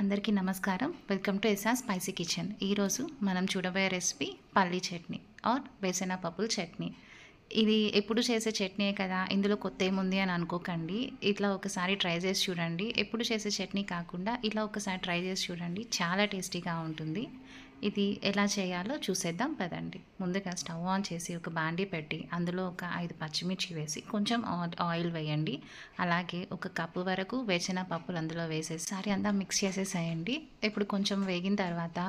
అందరికీ నమస్కారం. Welcome to SR spicy kitchen. ఈరోజు మనం చూడబోయే రెసిపీ పల్లీ చట్నీ ఆర్ వేసిన పప్పుల చట్నీ. ఇది ఎప్పుడు చేసే చట్నీయే కదా, ఇందులో కొత్త ఏముంది అని అనుకోకండి. ఇట్లా ఒకసారి ట్రై చేసి చూడండి. ఎప్పుడు చేసే చట్నీ కాకుండా ఇలా ఒకసారి ట్రై చేసి చూడండి. చాలా టేస్టీగా ఉంటుంది. ఇది ఎలా చేయాలో చూసేద్దాం పదండి. ముందుగా స్టవ్ ఆన్ చేసి ఒక బాండీ పెట్టి అందులో ఒక 5 పచ్చిమిర్చి వేసి కొంచెం ఆయిల్ వేయండి. అలాగే ఒక కప్పు వరకు వేసిన పప్పులు అందులో వేసేసి సారి అంతా మిక్స్ చేసేసేయండి. ఇప్పుడు కొంచెం వేగిన తర్వాత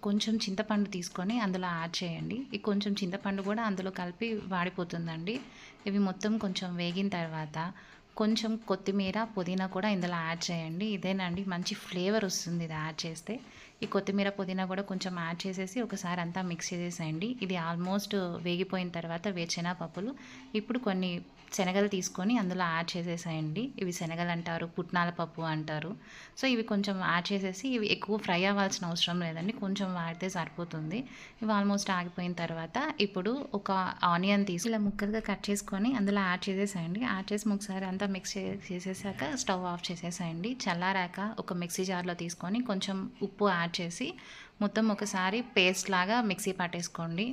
కొంచెం చింతపండు తీసుకొని అందులో యాడ్ చేయండి. ఈ కొంచెం చింతపండు కూడా అందులో కలిపి వాడిపోతుందండి. ఇవి మొత్తం కొంచెం వేగిన తర్వాత కొంచెం కొత్తిమీర, పుదీనా కూడా ఇందులో యాడ్ చేయండి. ఇదేనండి మంచి ఫ్లేవర్ వస్తుంది ఇది యాడ్ చేస్తే. ఈ కొత్తిమీర, పుదీనా కూడా కొంచెం యాడ్ చేసేసి ఒకసారి అంతా మిక్స్ చేసేసేయండి. ఇది ఆల్మోస్ట్ వేగిపోయిన తర్వాత శనగపప్పులు ఇప్పుడు కొన్ని శనగలు తీసుకొని అందులో యాడ్ చేసేసేయండి. ఇవి శనగలు అంటారు, పుట్నాల పప్పు అంటారు. సో ఇవి కొంచెం యాడ్ చేసేసి ఇవి ఎక్కువ ఫ్రై అవ్వాల్సిన అవసరం లేదండి, కొంచెం వాడితే సరిపోతుంది. ఇవి ఆల్మోస్ట్ ఆగిపోయిన తర్వాత ఇప్పుడు ఒక ఆనియన్ తీసి ఇలా ముక్కలుగా కట్ చేసుకొని అందులో యాడ్ చేసేసేయండి. యాడ్ చేసి ఒకసారి అంతా మిక్స్ చేసేసాక స్టవ్ ఆఫ్ చేసేసేయండి. చల్లారాక ఒక మిక్సీ జార్లో తీసుకొని కొంచెం ఉప్పు యాడ్ చేసి మొత్తం ఒకసారి పేస్ట్ లాగా మిక్సీ పట్టేసుకోండి.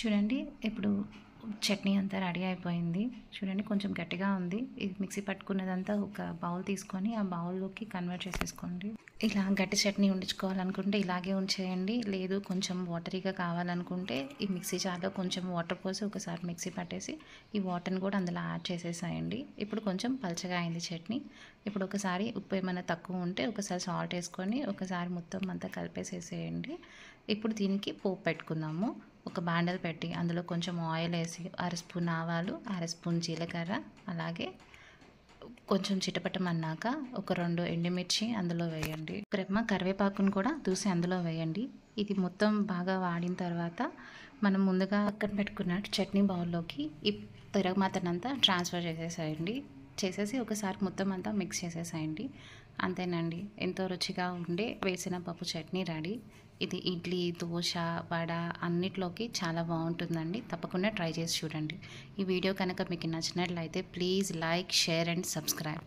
చూడండి ఇప్పుడు చట్నీ అంతా రెడీ అయిపోయింది. చూడండి కొంచెం గట్టిగా ఉంది. ఇది మిక్సీ పట్టుకున్నదంతా ఒక బౌల్ తీసుకొని ఆ బౌల్లోకి కన్వర్ట్ చేసేసుకోండి. ఇలా గట్టి చట్నీ ఉండించుకోవాలనుకుంటే ఇలాగే ఉంచేయండి. లేదు కొంచెం వాటరీగా కావాలనుకుంటే ఈ మిక్సీ జార్లో కొంచెం వాటర్ పోసి ఒకసారి మిక్సీ పట్టేసి ఈ వాటర్ని కూడా అందులో యాడ్ చేసేసేయండి. ఇప్పుడు కొంచెం పలచగా అయింది చట్నీ. ఇప్పుడు ఒకసారి ఉప్పు ఏమైనా తక్కువ ఉంటే ఒకసారి సాల్ట్ వేసుకొని ఒకసారి మొత్తం అంతా కలిపేసేసేయండి. ఇప్పుడు దీనికి పోపు పెట్టుకుందాము. ఒక బాండల్ పెట్టి అందులో కొంచెం ఆయిల్ వేసి 1/2 స్పూన్ ఆవాలు, 1/2 స్పూన్ జీలకర్ర, అలాగే కొంచెం చిటపటమన్నాక ఒక 2 ఎండుమిర్చి అందులో వేయండి. ఒక రెమ్మ కరివేపాకును కూడా దూసి అందులో వేయండి. ఇది మొత్తం బాగా వాడిన తర్వాత మనం ముందుగా పక్కన పెట్టుకున్న చట్నీ బౌల్లోకి ఈ తిరగమాతనంతా ట్రాన్స్ఫర్ చేసేసేయండి. చేసేసి ఒకసారి మొత్తం అంతా మిక్స్ చేసేసేయండి. అంతేనండి, ఎంతో రుచిగా ఉండే వేసిన పప్పు చట్నీ రెడీ. ఇది ఇడ్లీ, దోశ, వడ అన్నిట్లోకి చాలా బాగుంటుందండి. తప్పకుండా ట్రై చేసి చూడండి. ఈ వీడియో కనుక మీకు నచ్చినట్లయితే please like, share and subscribe.